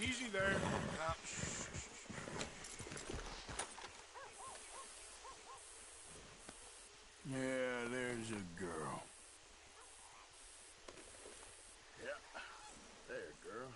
Easy there. Yeah, there's a girl. Yeah, there, girl.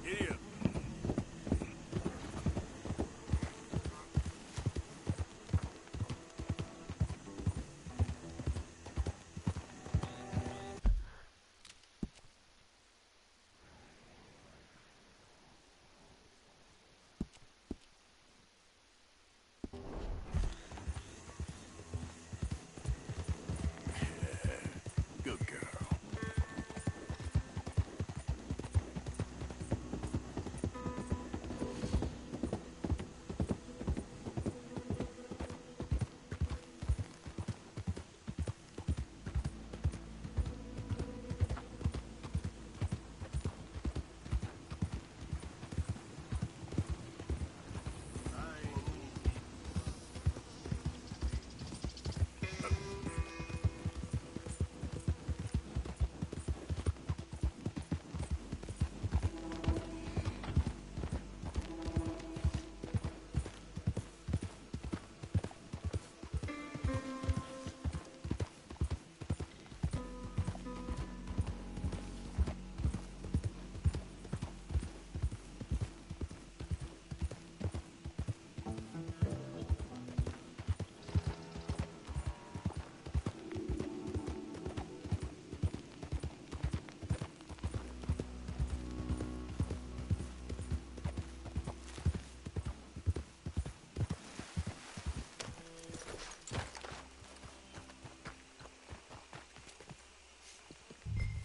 Giddy up. Good girl.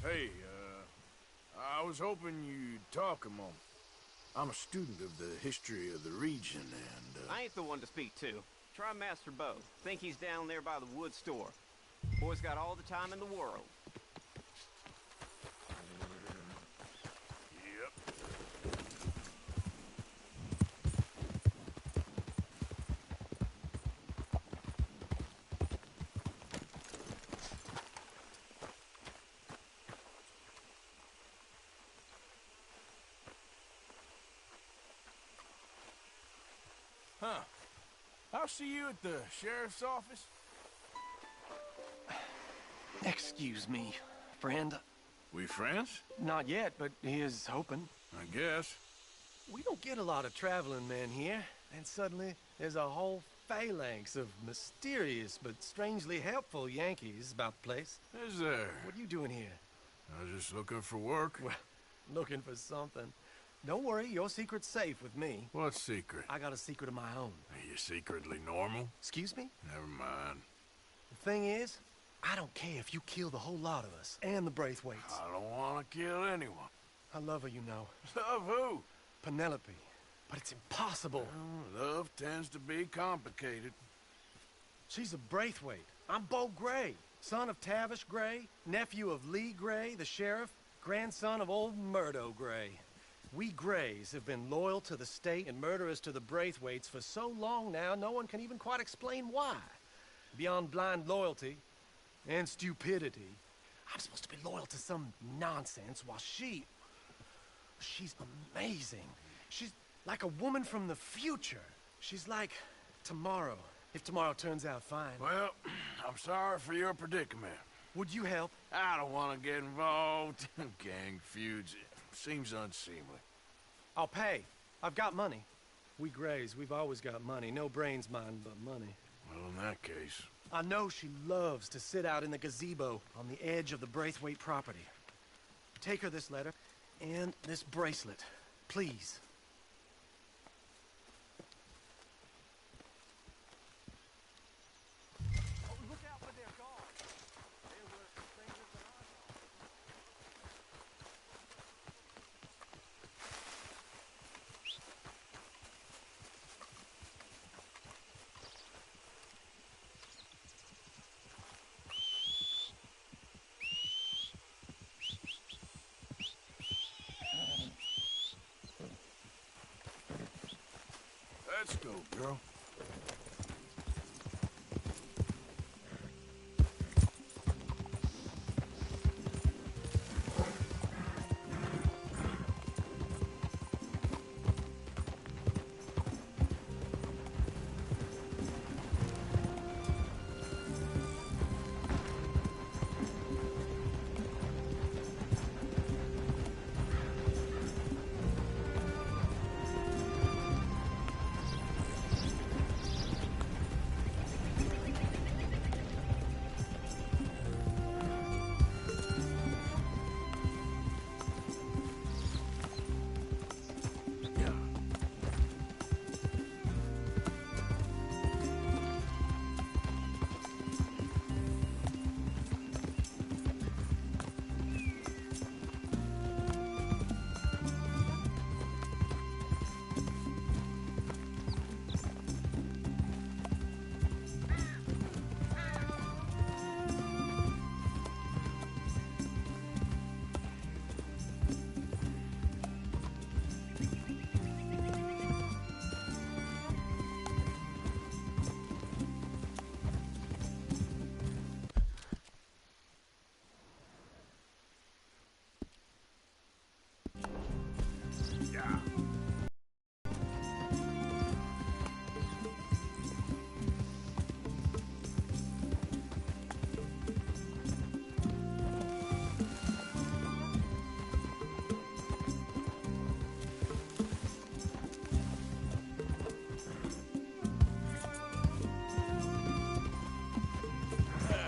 Hey, I was hoping you'd talk a moment. I'm a student of the history of the region, and, I ain't the one to speak to. Try Master Bo. Think he's down there by the wood store. Boy's got all the time in the world. Yep. Huh. I'll see you at the sheriff's office. Excuse me, friend. We friends? Not yet, but he is hoping. I guess. We don't get a lot of traveling men here, and suddenly there's a whole phalanx of mysterious but strangely helpful Yankees about the place. Is there? What are you doing here? I was just looking for work. Well, looking for something. Don't worry, your secret's safe with me. What secret? I got a secret of my own. Are you secretly normal? Excuse me? Never mind. The thing is, I don't care if you kill the whole lot of us, and the Braithwaites. I don't want to kill anyone. I love her, you know. Love who? Penelope. But it's impossible. Well, love tends to be complicated. She's a Braithwaite. I'm Bo Gray, son of Tavish Gray, nephew of Lee Gray, the sheriff, grandson of old Murdo Gray. We Grays have been loyal to the state and murderers to the Braithwaites for so long now, no one can even quite explain why. Beyond blind loyalty and stupidity, I'm supposed to be loyal to some nonsense while she's amazing. She's like a woman from the future. She's like tomorrow, if tomorrow turns out fine. Well, I'm sorry for your predicament. Would you help? I don't want to get involved in gang feuds. It seems unseemly. I'll pay. I've got money. We Grays, we've always got money. No brains, mind, but money. Well, in that case... I know she loves to sit out in the gazebo on the edge of the Braithwaite property. Take her this letter and this bracelet, please. Let's go, girl.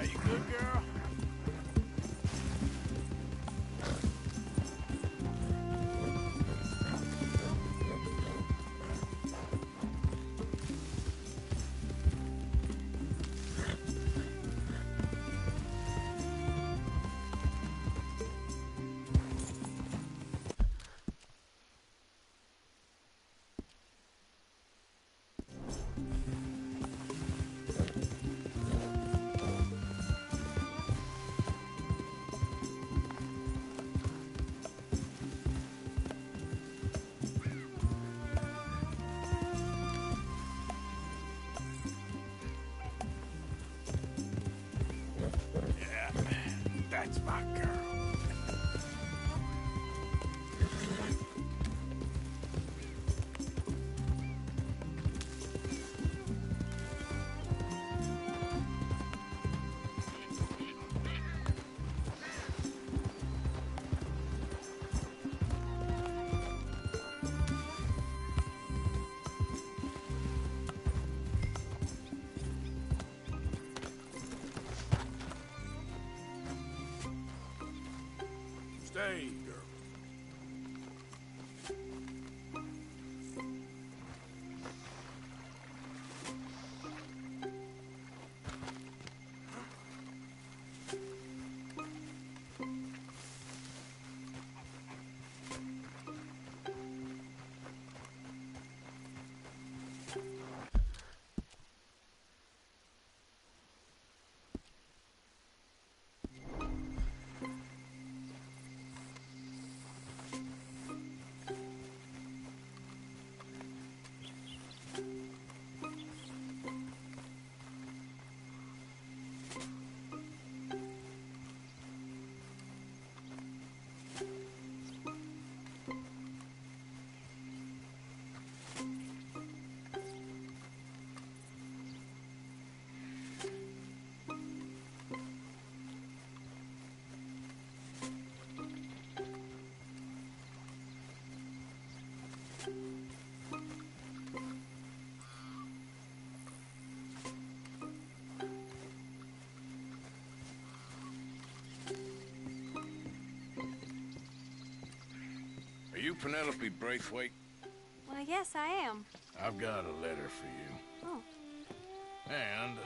You good, girl? Yeah, that's my girl. Stay, girl. Are you Penelope Braithwaite? Well, yes, I am. I've got a letter for you. Oh. And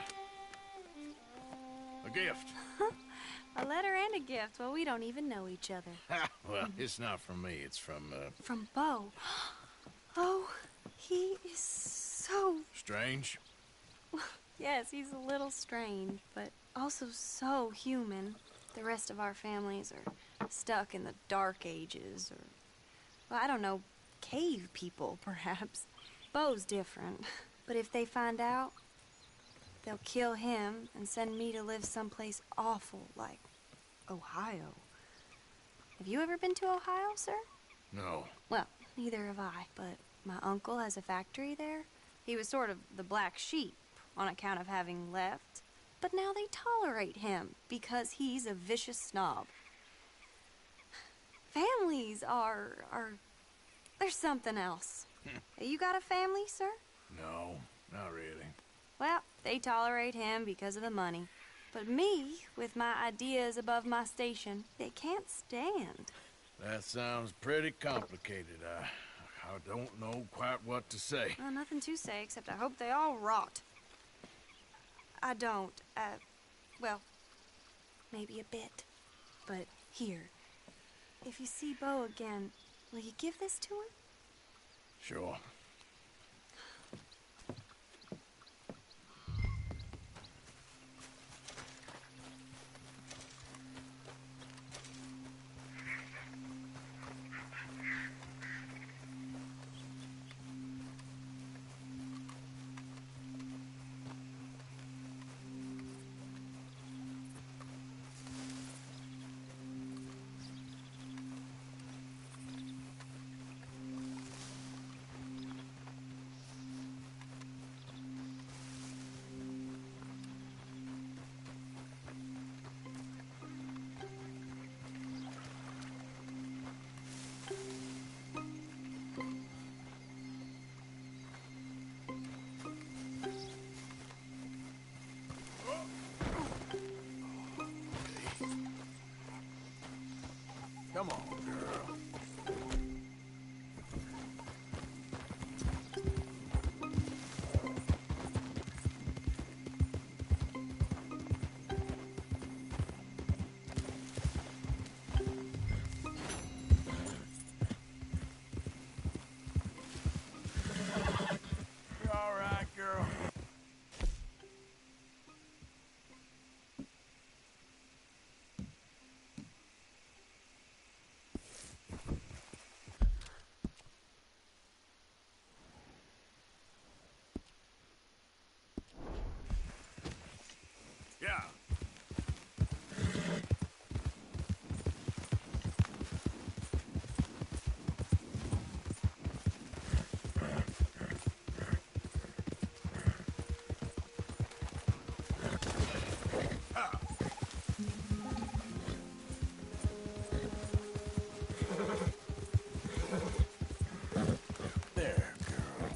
a gift. A letter and a gift. Well, we don't even know each other. Well, it's not from me. It's from, From Bo. Oh, he is so... Strange. Yes, he's a little strange, but also so human. The rest of our families are stuck in the Dark Ages, or... well, I don't know, cave people, perhaps. Bo's different. But if they find out, they'll kill him and send me to live someplace awful like Ohio. Have you ever been to Ohio, sir? No. Well, neither have I, but my uncle has a factory there. He was sort of the black sheep on account of having left. But now they tolerate him because he's a vicious snob. Families there's something else. You got a family, sir? No, not really. Well, they tolerate him because of the money. But me, with my ideas above my station, they can't stand. That sounds pretty complicated. I don't know quite what to say. Well, nothing to say, except I hope they all rot. I don't, well, maybe a bit. But here, if you see Bo again, will you give this to him? Sure. Come on, girl. You all right, girl? Yeah. There, girl.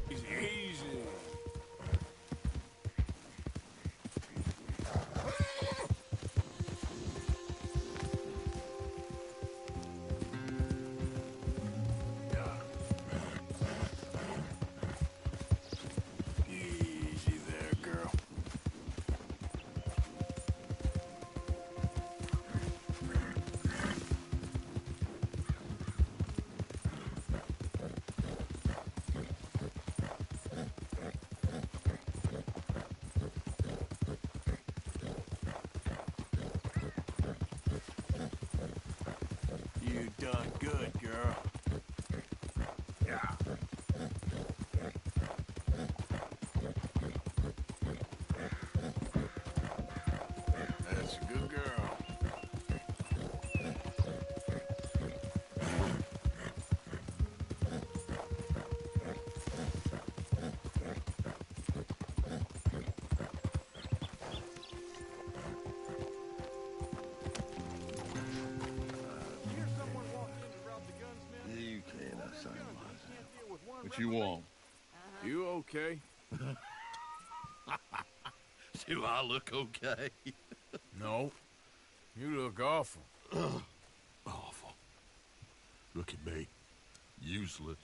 Easy, easy. Yeah. Easy there, girl. You done good, girl. Yeah. That's a good girl. You can't assign myself. What you want? You okay? Do I look okay? No. You look awful. Awful. Look at me. Useless.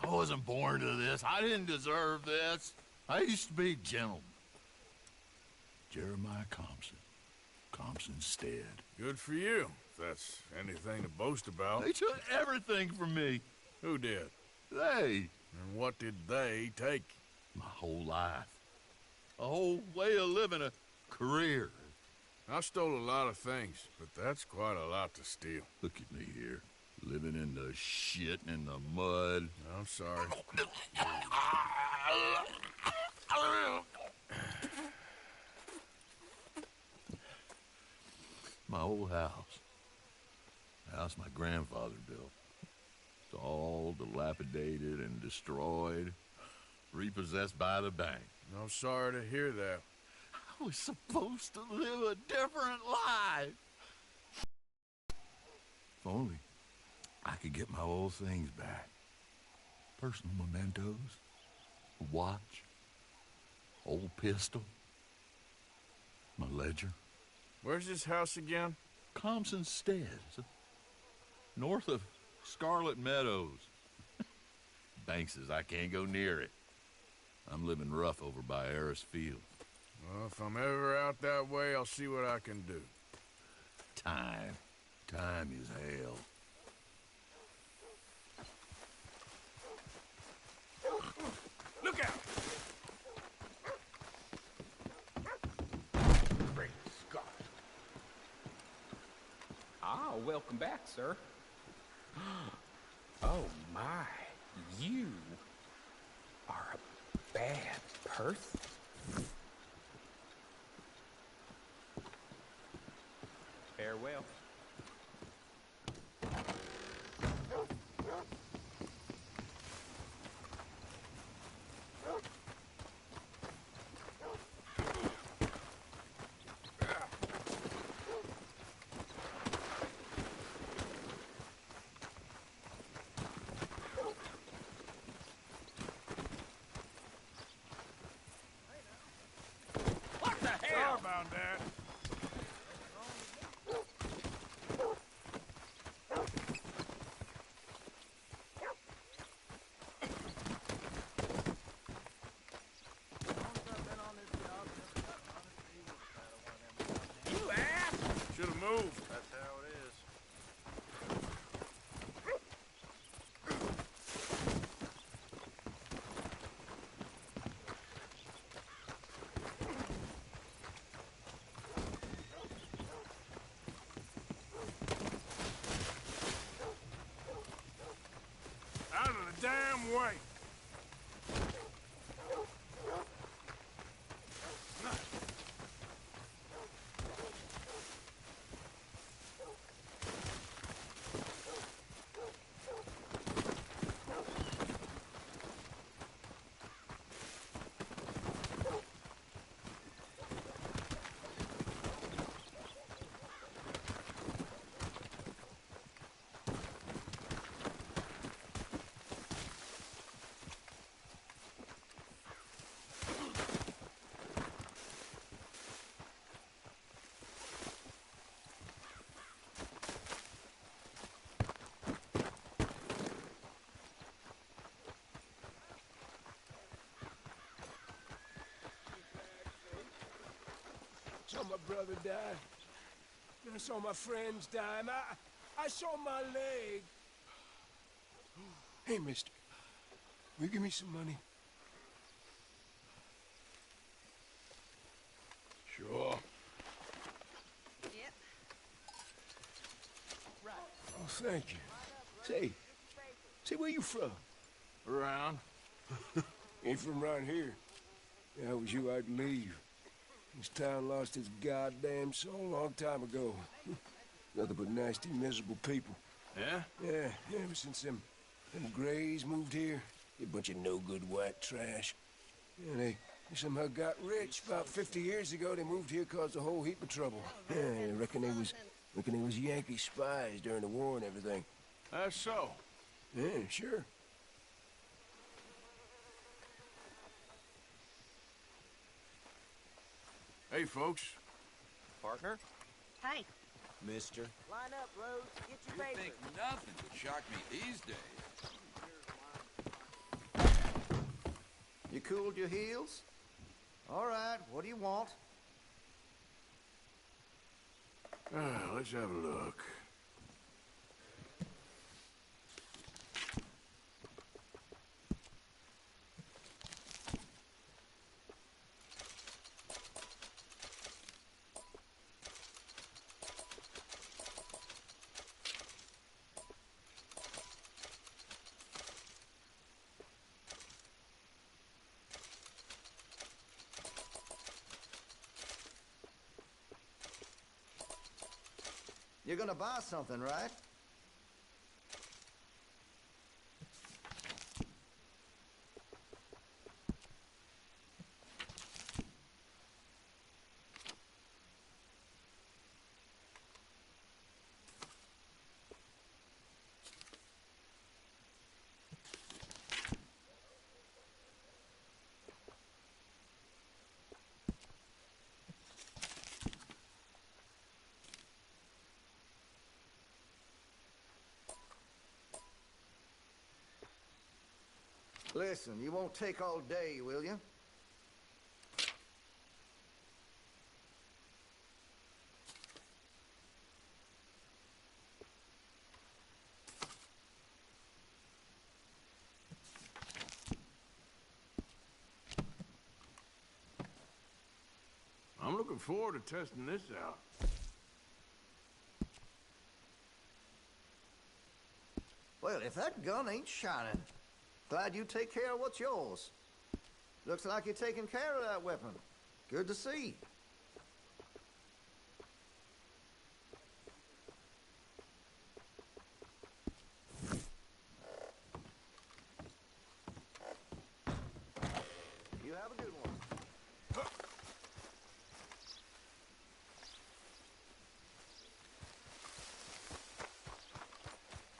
I wasn't born to this. I didn't deserve this. I used to be a gentleman. Jeremiah Compson. Thompson's stead. Good for you, if that's anything to boast about. They took everything from me. Who did? They. And what did they take? My whole life. A whole way of living, a career. I stole a lot of things, but that's quite a lot to steal. Look at me here, living in the shit and the mud. I'm sorry. My old house. The house my grandfather built. It's all dilapidated and destroyed. Repossessed by the bank. I'm sorry to hear that. I was supposed to live a different life. If only I could get my old things back. Personal mementos, a watch, old pistol, my ledger. Where's this house again? Thompson's Stead, north of Scarlet Meadows. Bank says I can't go near it. I'm living rough over by Harris Field. Well, if I'm ever out that way, I'll see what I can do. Time is hell. Look out! Great Scott. Ah, welcome back, sir. Oh my, you are a bad person. Farewell. What the Sorry hell? about that. You ass! Should have moved. That's how it is. Out of the damn way. Saw my brother die. Then I saw my friends die. And I saw my leg. Hey, mister. Will you give me some money? Sure. Oh, thank you. Say, where you from? Around. Ain't from around here. If I was you, I'd leave. This town lost its goddamn soul a long time ago. Nothing but nasty, miserable people. Yeah? Yeah, ever since them Grays moved here, they a bunch of no-good white trash. Yeah, they somehow got rich. About 50 years ago, they moved here, caused a whole heap of trouble. Yeah, I reckon they was Yankee spies during the war and everything. That's so. Yeah, sure. Hey, folks. Partner? Hey, Mister. line up, Rhodes. Get your You paper. think nothing would shock me these days. You cooled your heels? All right, what do you want? Let's have a look. You're gonna buy something, right? Listen, you won't take all day, will you? I'm looking forward to testing this out. Well, if that gun ain't shining, glad you take care of what's yours. Looks like you're taking care of that weapon. Good to see. You have a good one.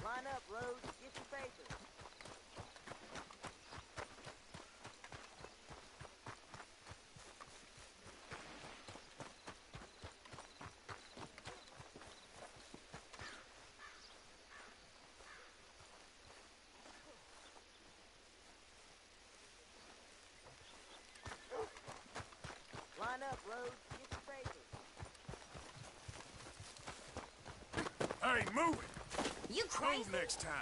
Line up, Rhodes. Get your papers. Line up, Rhodes. Get your papers. Hey, move it! You crazy? Move next time.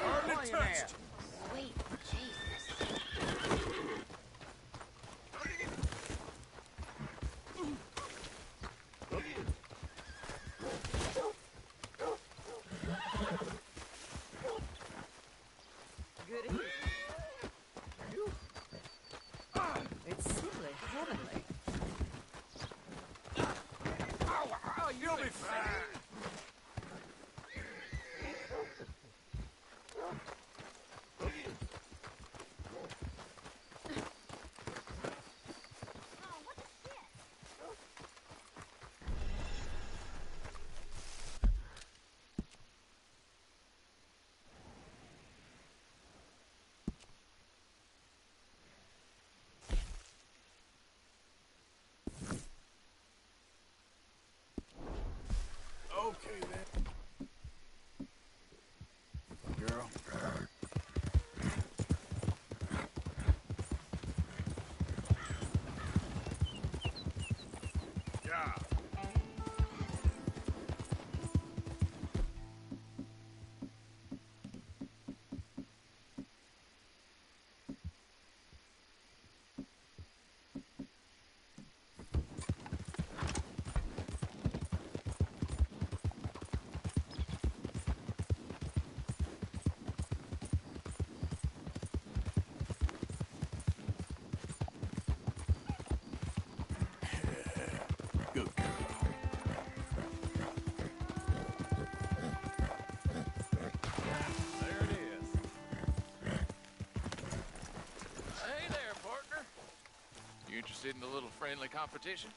Hardly touched. Sweet Jesus. Good evening. It's simply heavenly. You'll be fine. Okay, then. Girl. Yeah. Good girl. There it is. Hey there, partner. You interested in a little friendly competition?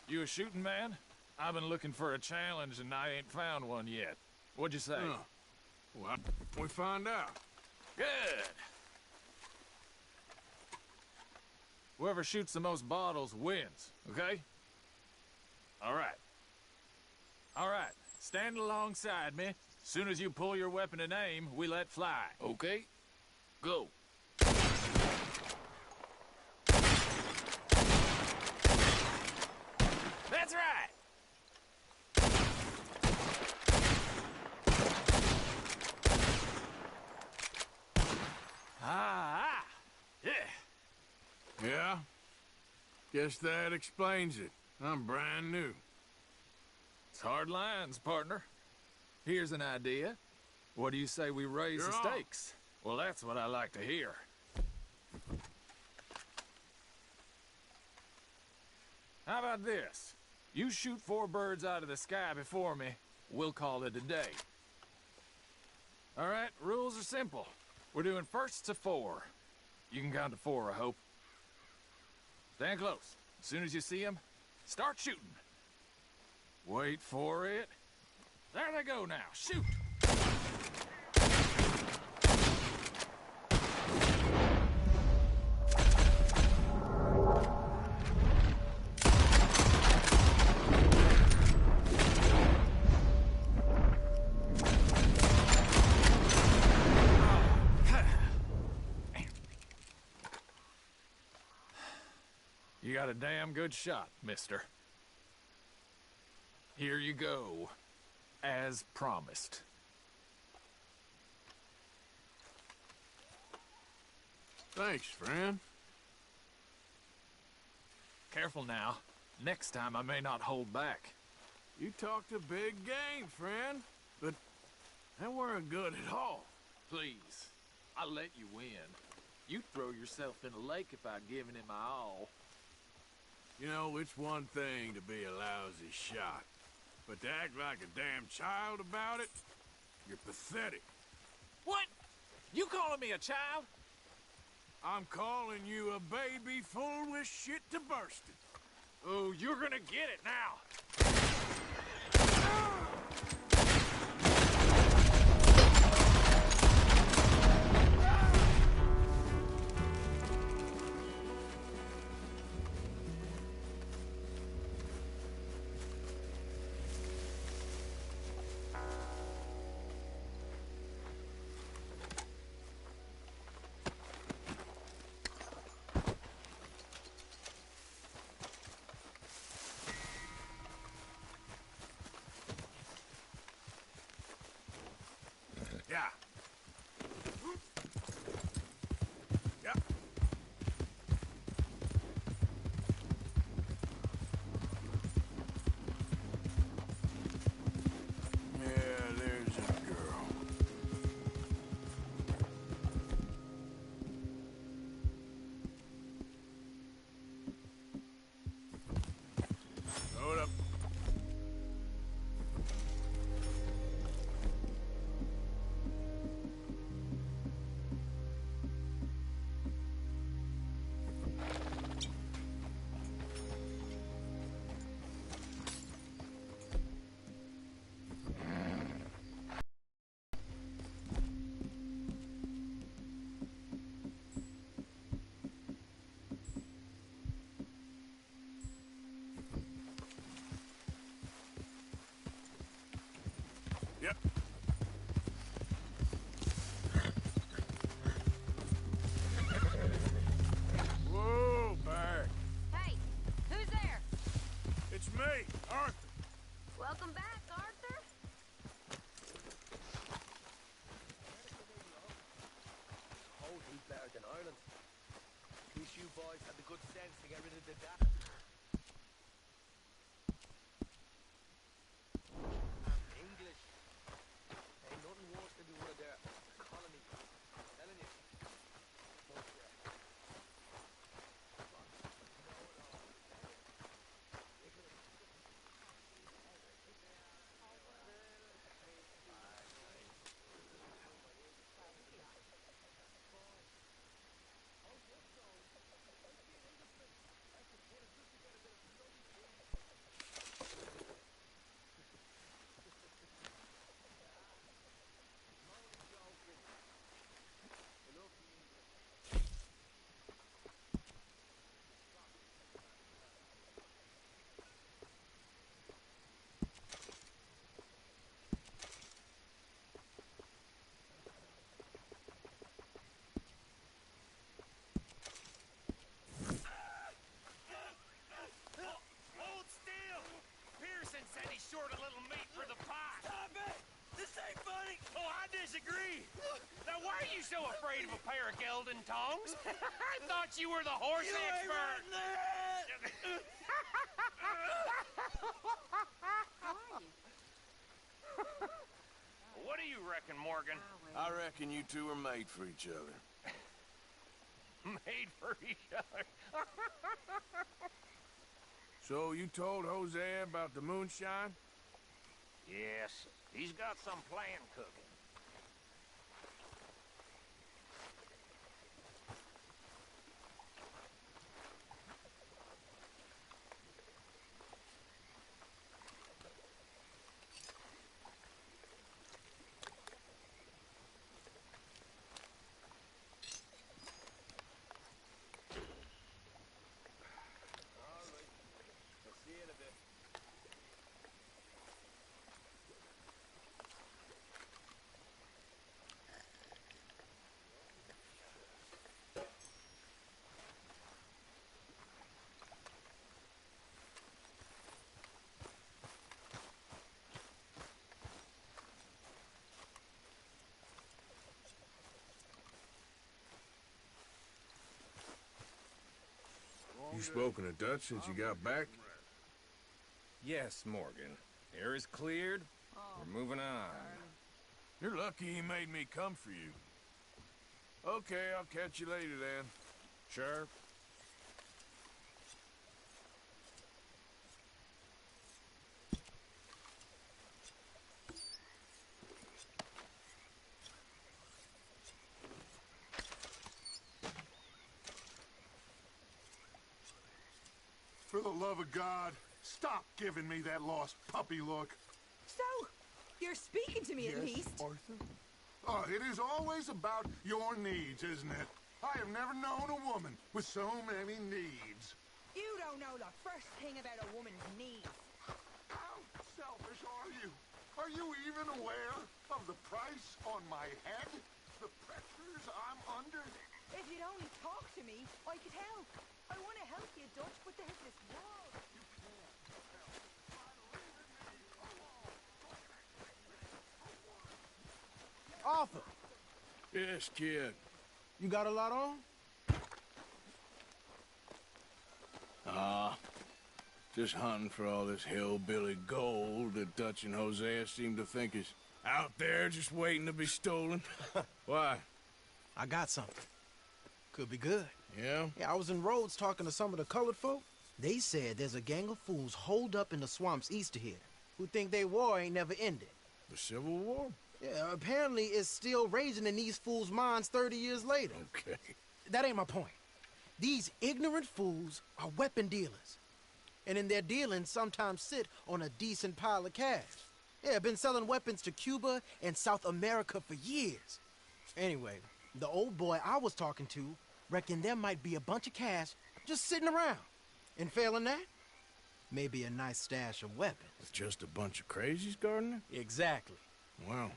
You a shooting man? I've been looking for a challenge and I ain't found one yet. What'd you say? Well, we find out. Good. Whoever shoots the most bottles wins, okay? All right. All right. stand alongside me. Soon as you pull your weapon and aim, we let fly. Okay, go. That's right! Ah, yeah. Yeah? Guess that explains it. I'm brand new. It's hard lines, partner. Here's an idea. What do you say we raise You're the on. stakes? Well, that's what I like to hear. How about this? You shoot 4 birds out of the sky before me, we'll call it a day. All right, rules are simple. We're doing firsts to 4. You can count to 4, I hope. Stand close. As soon as you see them, start shooting. Wait for it. There they go now. Shoot! You got a damn good shot, mister. Here you go. As promised. Thanks, friend. Careful now. Next time I may not hold back. You talked a big game, friend. But that weren't good at all. Please, I'll let you win. You'd throw yourself in a lake if I'd given it my all. You know, it's one thing to be a lousy shot. But to act like a damn child about it, you're pathetic. What? You calling me a child? I'm calling you a baby full with shit to bursting. Oh, you're gonna get it now. Yeah. Yeah. Yeah, there's a girl. Hold up. Yep. Whoa, Barry. Hey, who's there? It's me, Arthur. Welcome back, Arthur. Whole heap better than Ireland. Wish you boys had the good sense to get rid of the data. English. Ain't nothing worse than one of their colonies. Telling you. But, so afraid of a pair of gelding tongs? I thought you were the horse expert. What do you reckon, Morgan? I reckon you two are made for each other. Made for each other. So you told Jose about the moonshine? Yes, he's got some plan cooking. You spoken to Dutch since you got back? Yes, Morgan. Air is cleared. We're moving on. You're lucky he made me come for you. Okay, I'll catch you later then. Sure. For the love of God, stop giving me that lost puppy look. So, you're speaking to me at least. Arthur? Oh, it is always about your needs, isn't it? I have never known a woman with so many needs. You don't know the first thing about a woman's needs. How selfish are you? Are you even aware of the price on my head? The pressures I'm under? If you'd only talk to me, I could help. I want to help you, Dutch, but there's this wall. Arthur, Yes, kid. you got a lot on? Just hunting for all this hillbilly gold that Dutch and Hosea seem to think is out there just waiting to be stolen. Why? I got something. Could be good. Yeah? Yeah, I was in Rhodes talking to some of the colored folk. They said there's a gang of fools holed up in the swamps east of here who think their war ain't never ended. The Civil War? Yeah, apparently it's still raging in these fools' minds 30 years later. Okay. That ain't my point. These ignorant fools are weapon dealers. And in their dealings sometimes sit on a decent pile of cash. Yeah, been selling weapons to Cuba and South America for years. Anyway, the old boy I was talking to reckoned there might be a bunch of cash just sitting around. And failing that, maybe a nice stash of weapons. With just a bunch of crazies, Gardner? Exactly. Wow.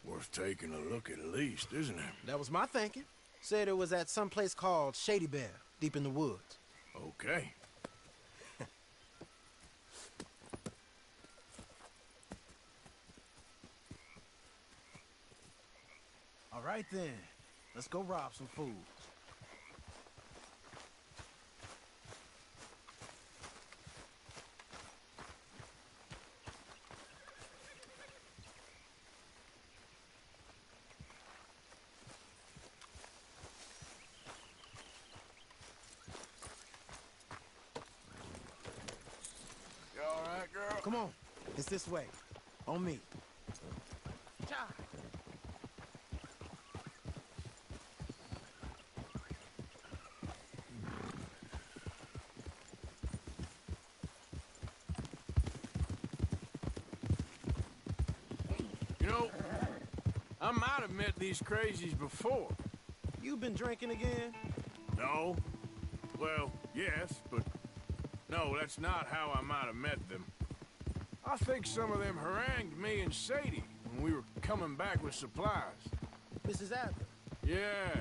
Worth taking a look at least, isn't it? That was my thinking. Said it was at some place called Shady Bear, deep in the woods. Okay. All right then. Let's go rob some fools. You all right, girl? Come on. It's this way. On me. You know, I might have met these crazies before. You been drinking again? No. Well, yes, but no, that's not how I might have met them. I think some of them harangued me and Sadie when we were coming back with supplies. Mrs. Adler. Yeah.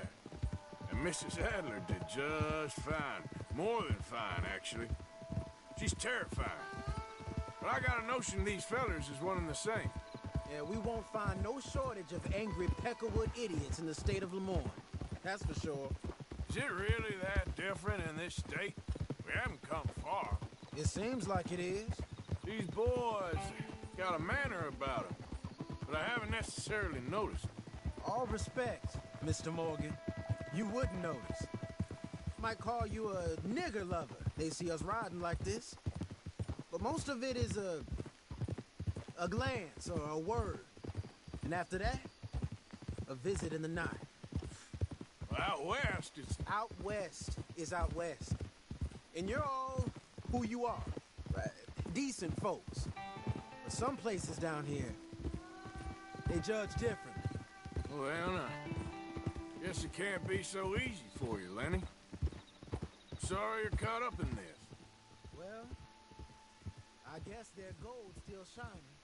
And Mrs. Adler did just fine. More than fine, actually. She's terrifying. But I got a notion these fellers is one and the same. Yeah, we won't find no shortage of angry Peckerwood idiots in the state of Lemoyne. That's for sure. Is it really that different in this state? We haven't come far. It seems like it is. These boys got a manner about them, but I haven't necessarily noticed. All respect, Mr. Morgan. You wouldn't notice. Might call you a nigger lover. They see us riding like this. But most of it is a glance or a word. And after that, a visit in the night. Well, out west, it's... Out west is out west. And you're all who you are. Decent folks. But some places down here, they judge differently. Well, now, guess it can't be so easy for you, Lenny. Sorry you're caught up in this. Well, I guess their gold's still shining,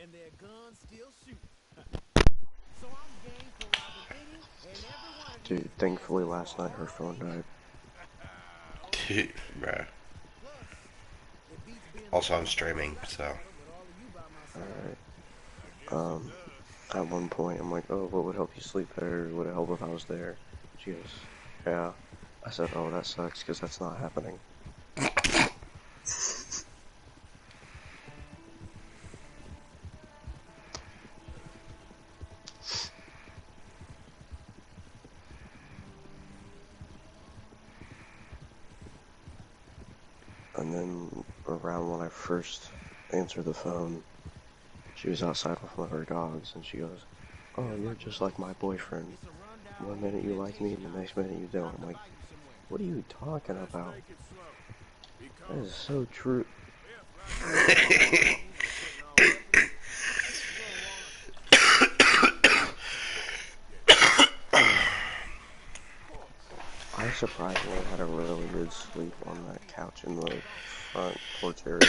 and their guns still shoot. So I'm game for robbing any and everyone. Dude, thankfully last night her phone died. Dude, bruh. Also, I'm streaming, so. Alright. At one point, I'm like, oh, what would help you sleep better? Would it help if I was there? She goes, yeah. I said, oh, that sucks, because that's not happening. And then, around when I first answered the phone, she was outside with one of her dogs, and she goes, oh, you're just like my boyfriend. One minute you like me, and the next minute you don't. I'm like, what are you talking about? That is so true. I surprisingly had a really good sleep on that couch in the front porch area.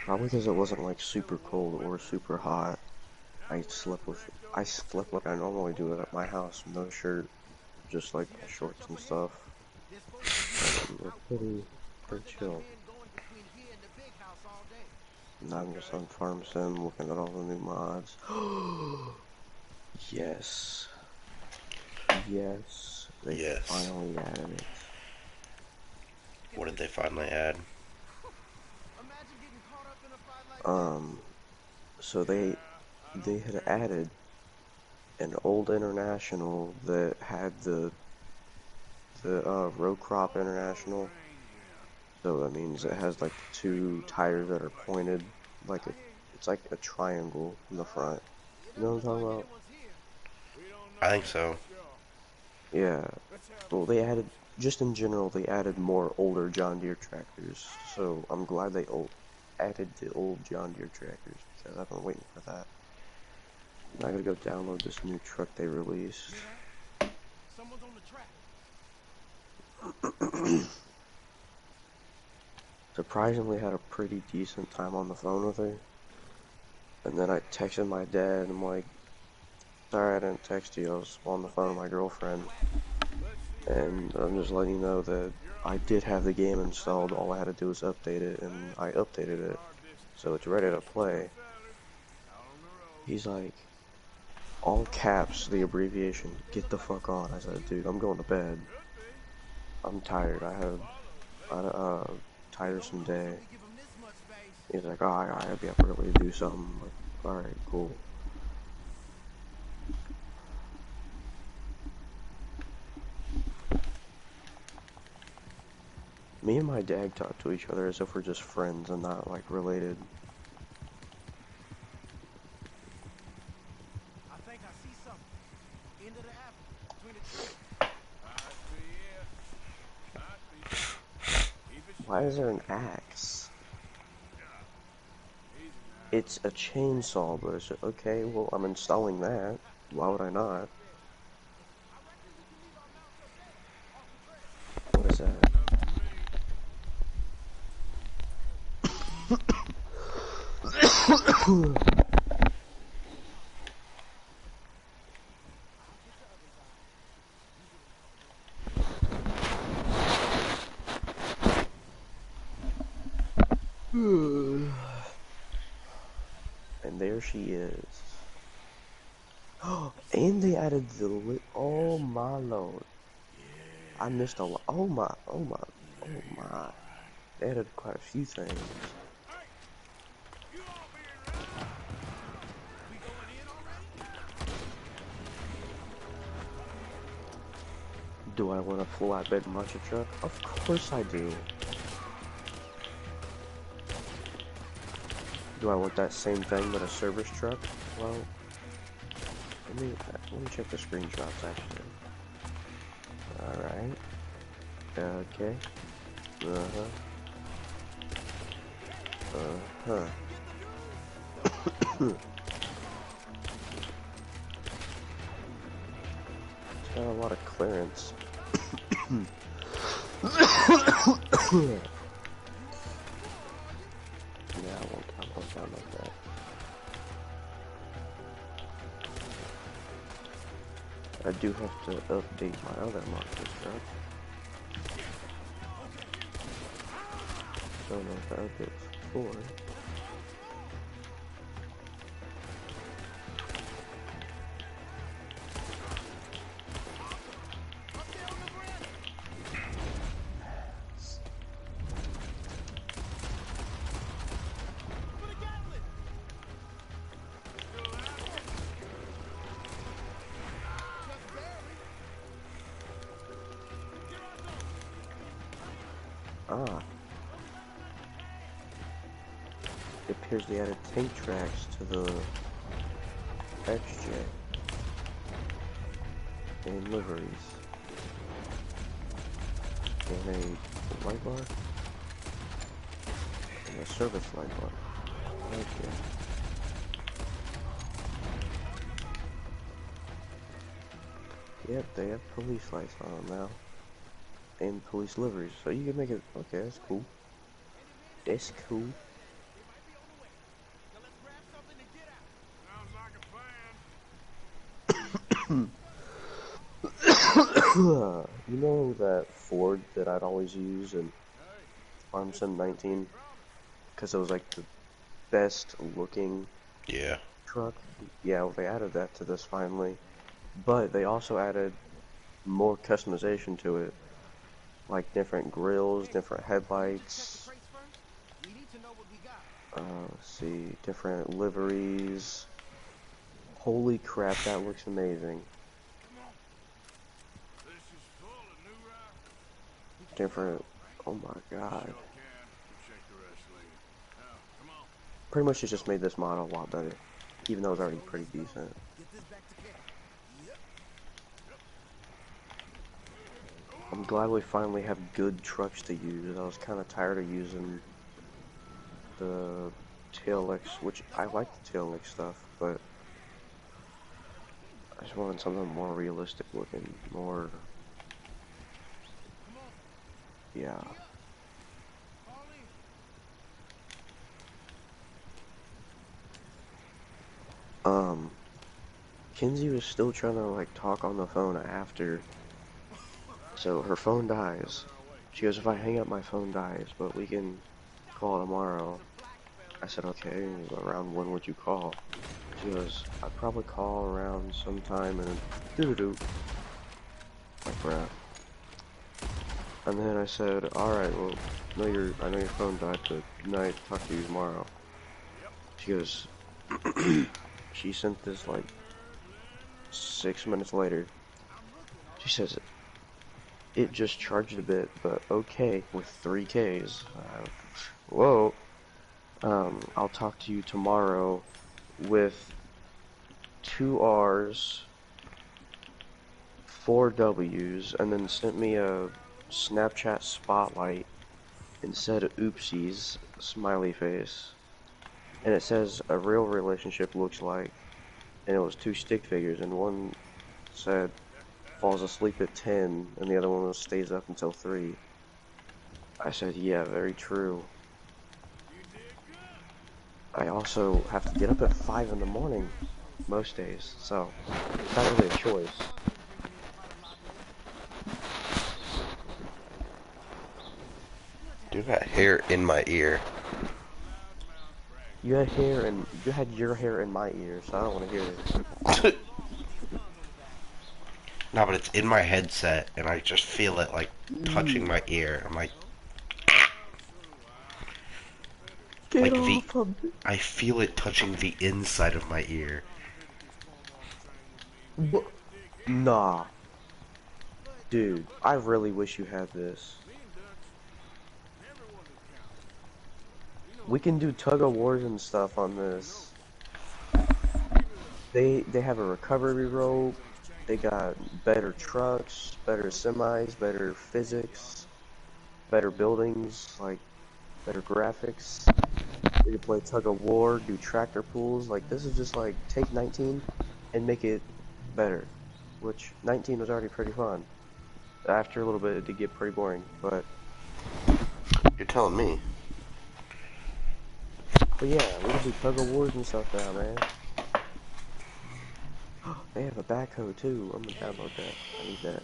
Probably because it wasn't like super cold or super hot. I slept like I normally do at my house, no shirt, just like shorts and stuff. Pretty chill. And I'm just on Farm Sim looking at all the new mods. Yes. Yes. They finally added it. What did they finally add? So they had added an old International that had the row crop International. So that means it has like two tires that are pointed, like it's like a triangle in the front. You know what I'm talking about? I think so. Yeah. Well, they added, just in general, they added more older John Deere tractors. So I'm glad they added the old John Deere tractors, because I've been waiting for that. I'm gonna go download this new truck they released. Someone's on the track. Surprisingly had a pretty decent time on the phone with her. And then I texted my dad, and I'm like, sorry I didn't text you, I was on the phone with my girlfriend. And I'm just letting you know that I did have the game installed, all I had to do was update it, and I updated it. So it's ready to play. He's like, all caps, the abbreviation, get the fuck on. I said, dude, I'm going to bed. I'm tired, I had a tiresome day. He's like, oh, I gotta be up early to do something. I'm like, alright, cool. Me and my dad talk to each other as if we're just friends and not, like, related. I think I see something. End of the apple, between the trees. Why is there an axe? It's a chainsaw, but it's okay, well, I'm installing that. Why would I not? What is that? And there she is. And they added the oh my lord. I missed a lot. Oh my. They added quite a few things. Do I want a flatbed monster truck? Of course I do. Do I want that same thing but a service truck? Well, let me check the screenshots actually. Alright. Okay. Uh-huh. Uh-huh. It's got a lot of clearance. Yeah, I won't count like that. I do have to update my other monster truck. Don't know if I updated before. Ah. It appears they added tank tracks to the XJ and liveries. And a light bar. And a service light bar. Okay. Yep, they have police lights on them now. And police liveries. So you can make it. Okay, that's cool. That's cool. You know that Ford that I'd always use in Farm Sim 19? Because it was like the best looking truck? Yeah, well, they added that to this finally. But they also added more customization to it. Like different grills, different headlights. Let's see, different liveries. Holy crap, that looks amazing. Different, oh my god. Pretty much it just made this model a lot better. Even though it was already pretty decent. I'm glad we finally have good trucks to use. I was kind of tired of using the TLX, which I like the TLX stuff, but I just wanted something more realistic looking, more, yeah. Kinsey was still trying to like talk on the phone after, so her phone dies. She goes, if I hang up my phone dies, but we can call tomorrow. I said, okay, around when would you call? She goes, I'd probably call around sometime and doo-doo-doo. Like, bruh. And then I said, alright, well, I know your phone died, but good night, talk to you tomorrow. She goes, she sent this like 6 minutes later. She says, it just charged a bit, but okay, with 3 Ks. Whoa. I'll talk to you tomorrow with 2 Rs, 4 Ws, and then sent me a Snapchat spotlight and said oopsies, smiley face. And it says a real relationship looks like, and it was 2 stick figures, and one said falls asleep at 10, and the other one stays up until 3. I said, yeah, very true. I also have to get up at 5 in the morning most days, so it's not really a choice. Dude, I got hair in my ear. You had your hair in my ear, so I don't want to hear it. No, but it's in my headset, and I just feel it, like, touching my ear. I'm like... Get Like, off of it. I feel it touching the inside of my ear. What? Nah. Dude, I really wish you had this. We can do tug of wars and stuff on this. They have a recovery rope. They got better trucks, better semis, better physics, better buildings, like better graphics. We can play tug of war, do tractor pulls. Like this is just like take 19 and make it better. Which 19 was already pretty fun. After a little bit, it did get pretty boring, but You're telling me. But yeah, we can do tug of wars and stuff now, man. They have a backhoe too. I'm gonna download that. I need that.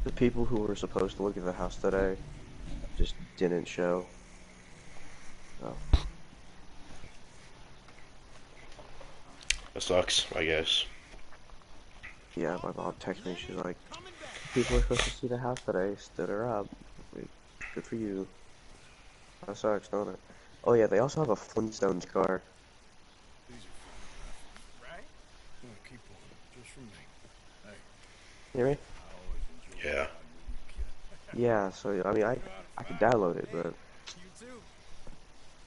The people who were supposed to look at the house today just didn't show. Oh. That sucks, I guess. Yeah, my mom texted me. She's like, people are supposed to see the house today. Stood her up. Like, good for you. That sucks, don't it? Oh yeah, they also have a Flintstones car. Right? No, keep one. Just for me. Hey. Hear me? Yeah. Yeah, so I mean, I could download it, but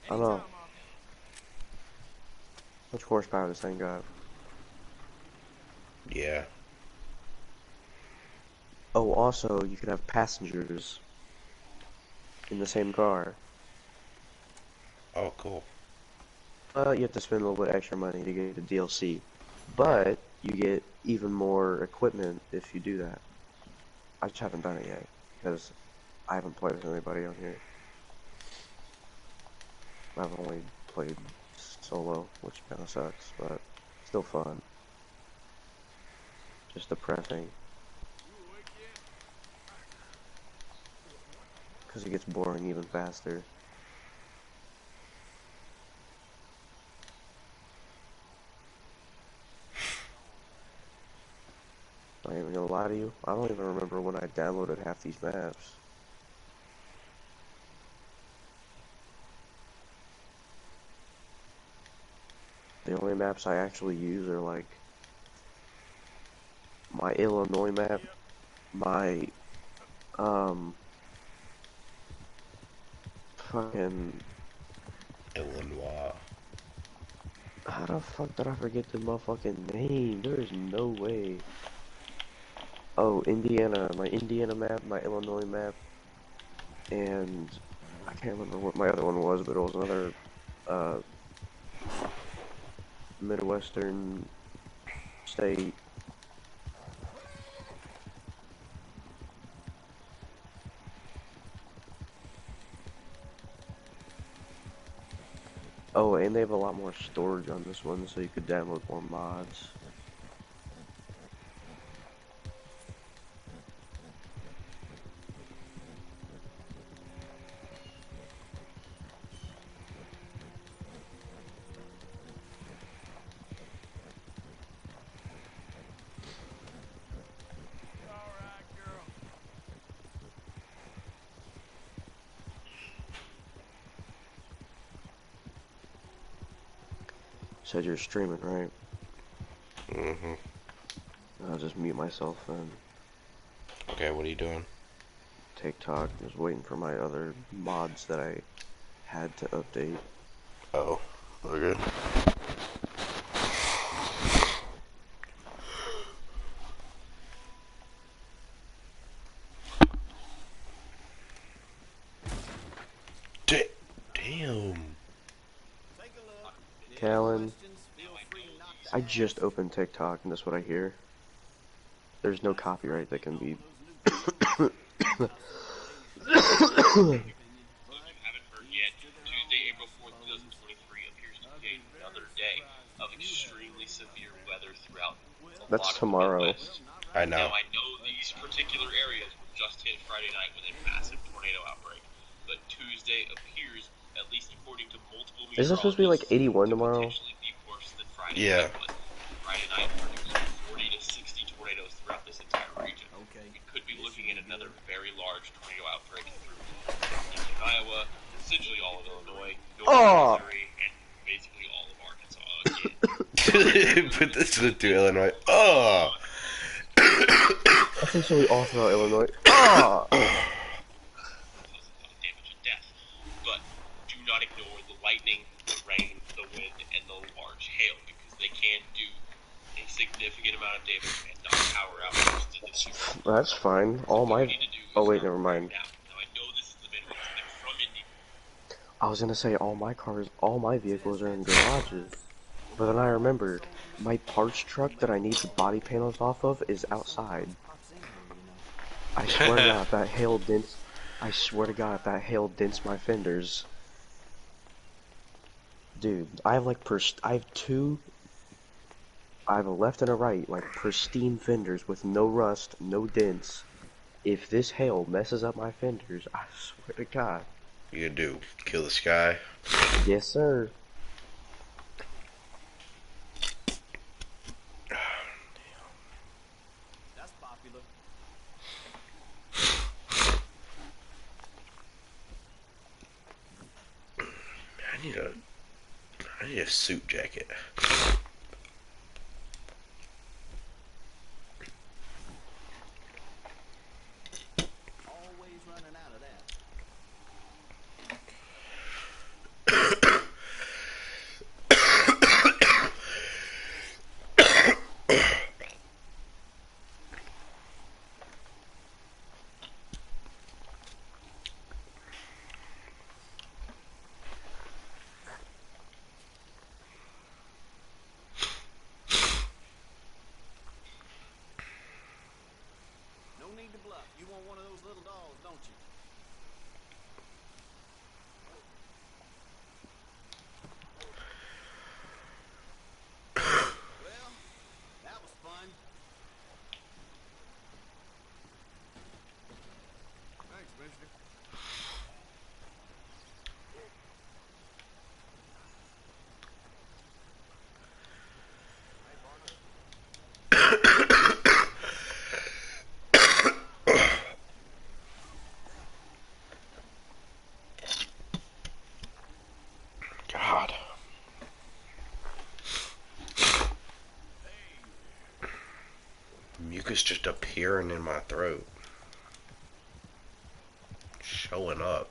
I don't know. How much horsepower this thing got? Yeah. Oh, also, you can have passengers in the same car. Oh, cool. You have to spend a little bit extra money to get the DLC, but you get even more equipment if you do that. I just haven't done it yet, because I haven't played with anybody on here. I've only played solo, which kind of sucks, but still fun. Just depressing. Because it gets boring even faster. I ain't even gonna lie to you, I don't even remember when I downloaded half these maps. The only maps I actually use are like my Illinois map, my fucking Illinois. how the fuck did I forget the motherfucking name? There is no way. Oh, Indiana, my Indiana map, my Illinois map, and I can't remember what my other one was, but it was another Midwestern state. Oh, and they have a lot more storage on this one, so you could download more mods. Said you're streaming, right? Mm-hmm. I'll just mute myself then. Okay, what are you doing? TikTok. Just waiting for my other mods that I had to update. Oh, okay. Damn. Callan, I just opened TikTok and that's what I hear. There's no copyright that can be. Tuesday, April 4th, 2023 appears to be another day of extremely severe weather throughout a That's lot of the tomorrow. Midwest. I know. Now, I know these particular areas were just hit Friday night with a massive tornado outbreak, but Tuesday appears, at least according to multiple Isn't it supposed to be like meteorologists, 81 to tomorrow? potentially be worse than Friday Yeah. night was. Friday night produced 40 to 60 tornadoes throughout this entire region. Okay. We could be looking at another very large tornado outbreak through eastern Iowa, essentially all of Illinois, northern Missouri, and basically all of Arkansas again. Put this to Illinois. Oh! Essentially all throughout Illinois. Ah! Damage and death. But do not ignore the lightning, the rain, the wind, and the large hail, because they can do a significant amount of damage and knock power out most of the season. That's fine. All my... Oh wait, never mind. Now I know this is the Midwest. I'm from Indy. I was gonna say all my cars, all my vehicles are in garages. But then I remembered, my parts truck that I need the body panels off of is outside. I swear to God, if that hail dents... I swear to God, if that hail dents my fenders... Dude, I have like I have two... I have a left and a right, like pristine fenders with no rust, no dents. If this hail messes up my fenders, I swear to God. You gonna do? Kill the sky? Yes, sir. That's popular. I need a suit jacket. Always running out of that. No need to bluff. You want one of those little dolls, don't you? Well, that was fun. Thanks, mister. God. Mucus just appearing in my throat. Showing up.